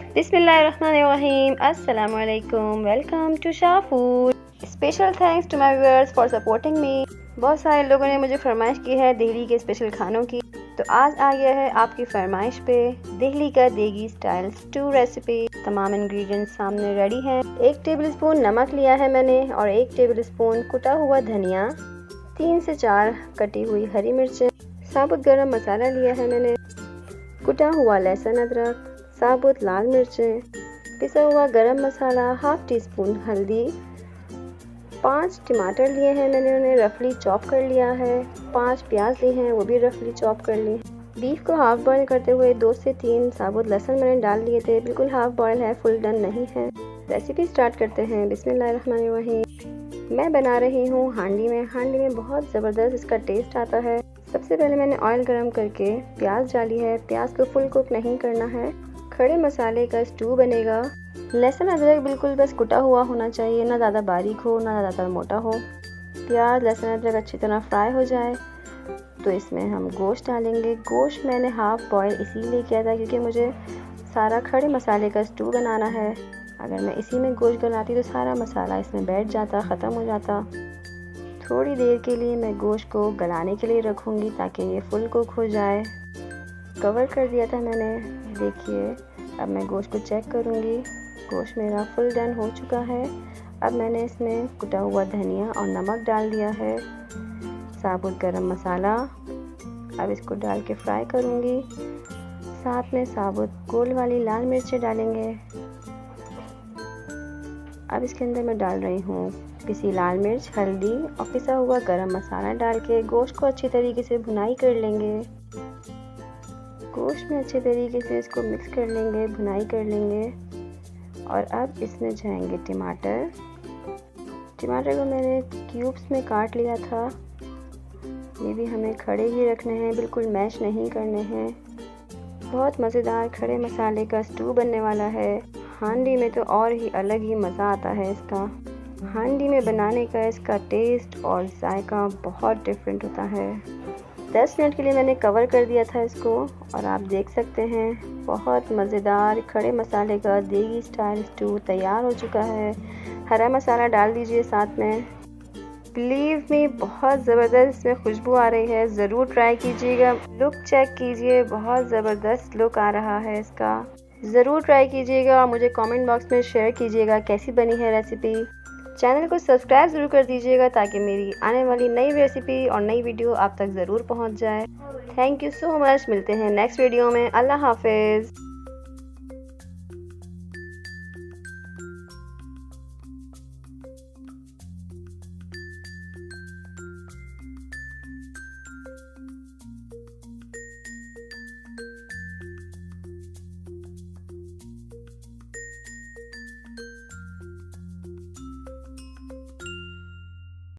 बिस्मिल्लाहिर्रहमानिर्रहीम, अस्सलामुअलैकुम। Welcome to Shah food. Special thanks to my viewers for supporting me. बहुत सारे लोगों ने मुझे फरमाइश की है दिल्ली के स्पेशल खानों की, तो आज आ गया है आपकी फरमाइश पे दिल्ली का देगी स्टाइल स्टू रेसिपी। तमाम इंग्रेडिएंट्स सामने रेडी हैं। 1 टेबलस्पून नमक लिया है मैंने और 1 टेबलस्पून कुटा हुआ धनिया, 3 से 4 कटी हुई हरी मिर्चें, साबुत गरम मसाला लिया है मैंने, कुटा हुआ लहसुन अदरक, साबुत लाल मिर्चें, पिसा हुआ गरम मसाला, हाफ टी स्पून हल्दी, 5 टमाटर लिए हैं मैंने, उन्हें रफली चॉप कर लिया है, 5 प्याज लिए हैं वो भी रफली चॉप कर लिए। बीफ को हाफ बॉयल करते हुए 2 से 3 साबुत लहसुन मैंने डाल लिए थे, बिल्कुल हाफ बॉयल है, फुल डन नहीं है। रेसिपी स्टार्ट करते हैं। बिस्मिल्लाहिर्रहमानिर्रहीम। मैं बना रही हूँ हांडी में बहुत ज़बरदस्त इसका टेस्ट आता है। सबसे पहले मैंने ऑयल गरम करके प्याज डाली है। प्याज को फुल कुक नहीं करना है। खड़े मसाले का स्टू बनेगा। लहसुन अदरक बिल्कुल बस कुटा हुआ होना चाहिए, ना ज़्यादा बारीक हो ना ज़्यादा मोटा हो। प्याज लहसुन अदरक अच्छी तरह फ्राई हो जाए तो इसमें हम गोश्त डालेंगे। गोश्त मैंने हाफ बॉयल इसीलिए किया था क्योंकि मुझे सारा खड़े मसाले का स्टू बनाना है। अगर मैं इसी में गोश्त गलाती तो सारा मसाला इसमें बैठ जाता, ख़त्म हो जाता। थोड़ी देर के लिए मैं गोश्त को गलाने के लिए रखूँगी ताकि ये फुल कुक हो जाए। कवर कर दिया था मैंने। देखिए अब मैं गोश्त को चेक करूँगी। गोश्त मेरा फुल डन हो चुका है। अब मैंने इसमें कुटा हुआ धनिया और नमक डाल दिया है, साबुत गरम मसाला। अब इसको डाल के फ्राई करूँगी। साथ में साबुत गोल वाली लाल मिर्चें डालेंगे। अब इसके अंदर मैं डाल रही हूँ पिसी लाल मिर्च, हल्दी और पिसा हुआ गरम मसाला डाल के गोश्त को अच्छी तरीके से भुनाई कर लेंगे। गोश्त में अच्छे तरीके से इसको मिक्स कर लेंगे, भुनाई कर लेंगे। और अब इसमें जाएंगे टमाटर। टमाटर को मैंने क्यूब्स में काट लिया था। ये भी हमें खड़े ही रखने हैं, बिल्कुल मैश नहीं करने हैं। बहुत मज़ेदार खड़े मसाले का स्टू बनने वाला है। हांडी में तो और ही अलग ही मज़ा आता है इसका। हांडी में बनाने का इसका टेस्ट और जायका बहुत डिफरेंट होता है। 10 मिनट के लिए मैंने कवर कर दिया था इसको और आप देख सकते हैं बहुत मज़ेदार खड़े मसाले का देगी स्टाइल स्टू तैयार हो चुका है। हरा मसाला डाल दीजिए साथ में। बिलीव मी बहुत ज़बरदस्त इसमें खुशबू आ रही है। ज़रूर ट्राई कीजिएगा। लुक चेक कीजिए, बहुत ज़बरदस्त लुक आ रहा है इसका। ज़रूर ट्राई कीजिएगा और मुझे कमेंट बॉक्स में शेयर कीजिएगा कैसी बनी है रेसिपी। चैनल को सब्सक्राइब ज़रूर कर दीजिएगा ताकि मेरी आने वाली नई रेसिपी और नई वीडियो आप तक ज़रूर पहुंच जाए। Thank you so much. मिलते हैं नेक्स्ट वीडियो में। अल्लाह हाफिज़।